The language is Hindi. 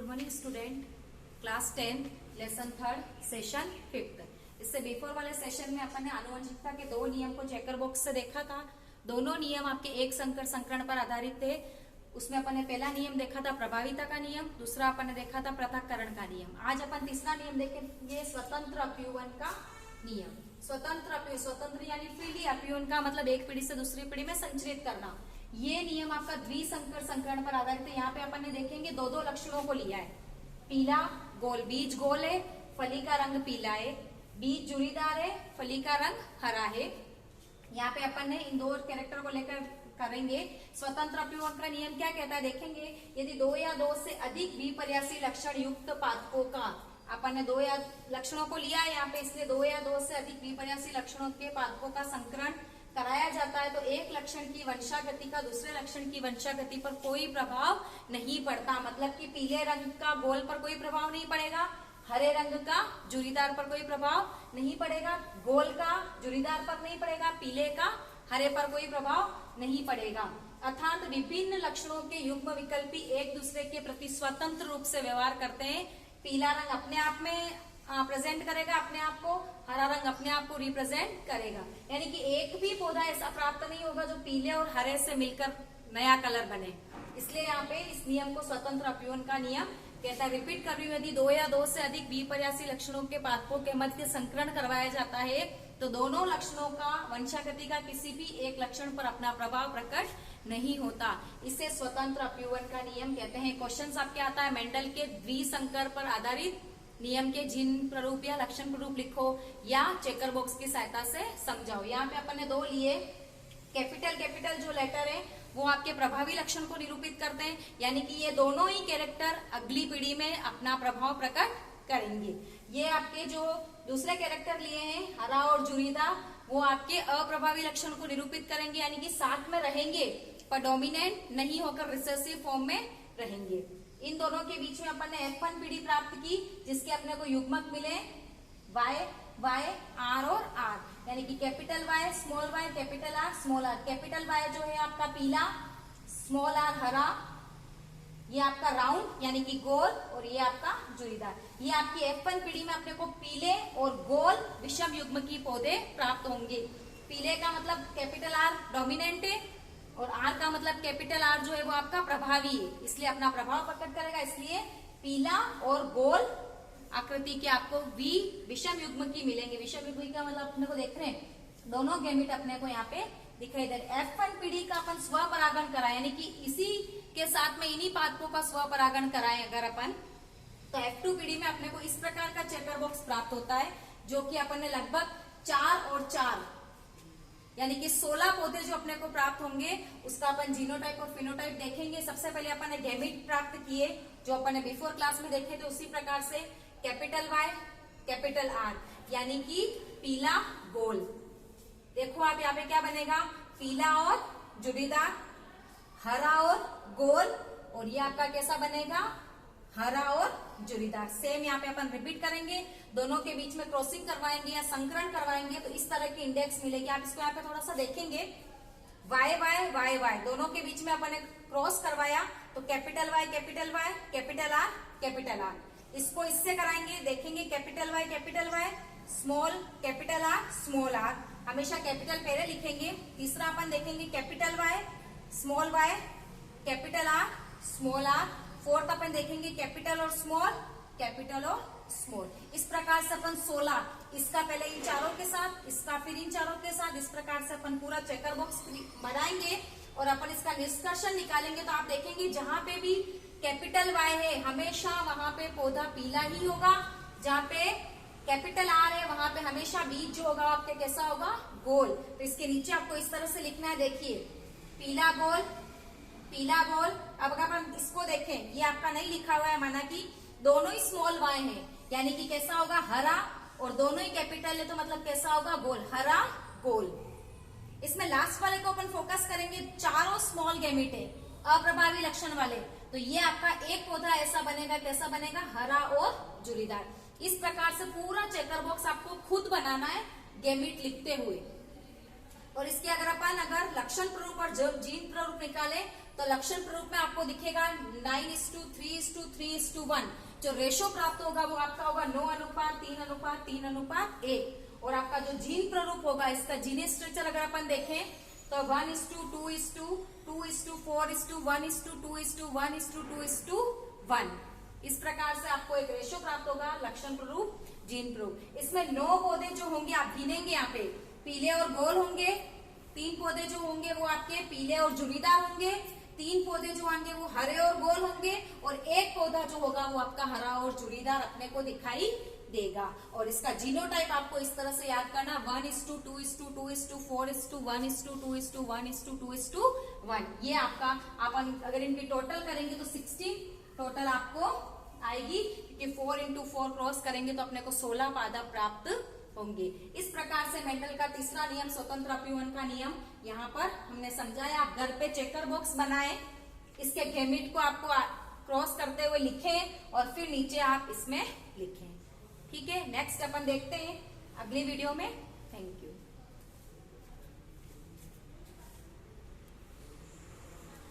Good morning student, class 10 lesson 3 session 5। इससे बिफोर वाले सेशन में अपन ने आनुवंशिकता के दो नियम को चेकर बॉक्स से देखा था। दोनों नियम आपके एक संकर संकरण पर आधारित थे। उसमें अपन ने पहला नियम देखा था प्रभाविता का नियम, दूसरा अपन ने देखा था पृथक्करण का नियम। आज अपन तीसरा नियम देखेंगे स्वतंत्र अपयूहन का नियम। स्वतंत्र यानी फ्रीली अपयूहन का मतलब एक पीढ़ी से दूसरी पीढ़ी में संचरित करना। ये नियम आपका द्विसंकर संकरण पर आधारित है। यहाँ पे अपन ने देखेंगे दो दो लक्षणों को लिया है। पीला गोल, बीज गोल है, फली का रंग पीला है, बीज जुड़ीदार है, फली का रंग हरा है। यहाँ पे अपन ने इन दो कैरेक्टर को लेकर करेंगे। स्वतंत्र अपयूहन का नियम क्या कहता है देखेंगे। यदि दो या दो से अधिक द्विपर्यासी लक्षण युक्त पादपों का, अपन ने दो या लक्षणों को लिया है यहाँ पे, इसलिए दो या दो से अधिक द्विपर्यासी लक्षणों के पादपों का संकरण कराया जाता है तो एक लक्षण की वंशागति का दूसरे लक्षण की वंशागति पर कोई प्रभाव नहीं पड़ता। मतलब कि पीले रंग का गोल पर कोई प्रभाव नहीं पड़ेगा, हरे रंग का जुरीदार पर कोई प्रभाव नहीं पड़ेगा, गोल का जुरीदार पर नहीं पड़ेगा, पीले का हरे पर कोई प्रभाव नहीं पड़ेगा। अर्थात विभिन्न लक्षणों के युग्म विकल्पी एक दूसरे के प्रति स्वतंत्र रूप से व्यवहार करते हैं। पीला रंग अपने आप में प्रेजेंट करेगा अपने आप को, हरा रंग अपने आप को रिप्रेजेंट करेगा। यानी कि एक भी पौधा ऐसा प्राप्त नहीं होगा जो पीले और हरे से मिलकर नया कलर बने। इसलिए यहाँ पे इस नियम को स्वतंत्र अपयूहन का नियम कहता है। रिपीट कर रही हूँ, यदि दो या दो से अधिक द्विपर्यासी लक्षणों के पादपों के मध्य संकरण करवाया जाता है तो दोनों लक्षणों का वंशागति का किसी भी एक लक्षण पर अपना प्रभाव प्रकट नहीं होता। इसे स्वतंत्र अपयूहन का नियम कहते हैं। क्वेश्चन आपके आता है मेंडल के द्विसंकर पर आधारित नियम के जिन प्ररूप या लक्षण प्ररूप लिखो या चेकर बॉक्स की सहायता से समझाओ। यहाँ पे अपन ने दो लिए। कैपिटल जो लेटर है वो आपके प्रभावी लक्षण को निरूपित करते हैं, यानी कि ये दोनों ही कैरेक्टर अगली पीढ़ी में अपना प्रभाव प्रकट करेंगे। ये आपके जो दूसरे कैरेक्टर लिए हैं हरा और जुरीदार, वो आपके अप्रभावी लक्षण को निरूपित करेंगे, यानी कि साथ में रहेंगे पर डोमिनेंट नहीं होकर रिसेसिव फॉर्म में रहेंगे। इन दोनों के बीच में अपन ने F1 पीढ़ी प्राप्त की जिसके अपने को युग्मक मिले Y, R और R, यानी कि capital Y, small y, capital R, small r। Capital Y जो है आपका पीला, स्मॉल r हरा, ये आपका राउंड यानी कि गोल, और ये आपका जुड़ीदार। ये आपकी F1 पीढ़ी में अपने को पीले और गोल विषम युग्म की पौधे प्राप्त होंगे। पीले का मतलब कैपिटल R डोमिनेंट है और R का मतलब कैपिटल R जो है वो आपका प्रभावी है, इसलिए अपना प्रभाव प्रकट करेगा। इसलिए पीला और गोल आकृति के आपको V विषम युग्म की मिलेंगे। विषम युग्म का मतलब अपने को देख रहे हैं दोनों गैमेट अपने को यहाँ पे दिखाई दे रहे। F1 पीढ़ी का अपन स्वपरागण कराए, यानी कि इसी के साथ में इन्हीं पादपों का स्वपरागण कराए अगर अपन, तो F2 पीढ़ी में अपने को इस प्रकार का चेकर बॉक्स प्राप्त होता है, जो कि अपन ने लगभग 4 और 4 यानी कि 16 पौधे जो अपने को प्राप्त होंगे उसका अपन जीनोटाइप और फिनोटाइप देखेंगे। सबसे पहले अपन ने गैमेट प्राप्त किए जो अपन ने बिफोर क्लास में देखे थे, उसी प्रकार से कैपिटल Y, कैपिटल R, यानी कि पीला गोल। देखो आप यहाँ पे क्या बनेगा, पीला और जुड़ीदार, हरा और गोल, और ये आपका कैसा बनेगा, हरा और जुड़ीदार। सेम यहाँ पे अपन रिपीट करेंगे, दोनों के बीच में क्रॉसिंग करवाएंगे या संकरण करवाएंगे तो इस तरह की इंडेक्स मिलेगी। आप इसको यहाँ पे थोड़ा सा देखेंगे, Y दोनों के बीच में अपन ने क्रॉस करवाया तो capital Y, capital R, capital R। इसको इससे कराएंगे, देखेंगे capital Y, small capital R, small r, हमेशा कैपिटल पहले लिखेंगे। तीसरा अपन देखेंगे capital Y, small y, capital R, small r। Fourth अपन देखेंगे कैपिटल और स्मॉल। इस प्रकार से अपन 16, इसका पहले इन चारों के साथ, इसका फिर इन चारों के साथ, इस प्रकार से अपन पूरा चेकर बॉक्स बनाएंगे और अपन इसका निष्कर्षण निकालेंगे। तो आप देखेंगे जहां पे भी कैपिटल Y है हमेशा वहां पे पौधा पीला ही होगा, जहां पे कैपिटल R है वहां पे हमेशा बीज जो होगा आपके कैसा होगा, गोल। तो इसके नीचे आपको इस तरह से लिखना है, देखिए पीला गोल, पीला गोल। अब अगर हम इसको देखें, ये आपका नहीं लिखा हुआ है, माना कि दोनों ही स्मॉल y है, यानी कि कैसा होगा, हरा, और दोनों ही कैपिटल है तो मतलब कैसा होगा, गोल, हरा गोल। इसमें लास्ट वाले को अपन फोकस करेंगे, चारों स्मॉल गैमेट है अप्रभावी लक्षण वाले, तो ये आपका एक पौधा ऐसा बनेगा, कैसा बनेगा, हरा और जुड़ीदार। इस प्रकार से पूरा चेकर बॉक्स आपको खुद बनाना है गैमेट लिखते हुए। और इसके अगर अपन लक्षण प्ररूप और जीन प्ररूप निकाले तो लक्षण प्रारूप में आपको दिखेगा 9:3:3:1। जो रेशो प्राप्त होगा वो आपका होगा 9:3:3:1। और आपका जो जीन प्रारूप होगा, इसका जीन स्ट्रक्चर अगर अपन देखें तो 1:2:2:1:1:2:1:1 इस प्रकार से आपको एक रेशो प्राप्त होगा, लक्षण प्रारूप, जीन प्रारूप। इसमें 9 पौधे जो होंगे आप गिनेंगे यहाँ पे, पीले और गोल होंगे। 3 पौधे जो होंगे वो आपके पीले और जुड़ीदार होंगे। 3 पौधे जो होंगे वो हरे और गोल होंगे। और 1 पौधा जो होगा वो आपका हरा और जुड़ीदार अपने को दिखाई देगा। और इसका जीनोटाइप आपको इस तरह से याद करना, 1:2:2:4:1:1:2:1:1 ये आपका, आप अगर इनकी टोटल करेंगे तो 16 टोटल आपको आएगी, क्योंकि 4 × 4 क्रॉस करेंगे तो अपने को 16 पादप प्राप्त होंगे। इस प्रकार से मेंडल का तीसरा नियम, स्वतंत्र अपीवन का नियम, यहाँ पर हमने समझाया। आप घर पे चेकर बॉक्स बनाएं, इसके गैमेट को आपको क्रॉस करते हुए लिखें और फिर नीचे आप इसमें लिखें। ठीक है, नेक्स्ट अपन देखते हैं अगली वीडियो में। Thank you.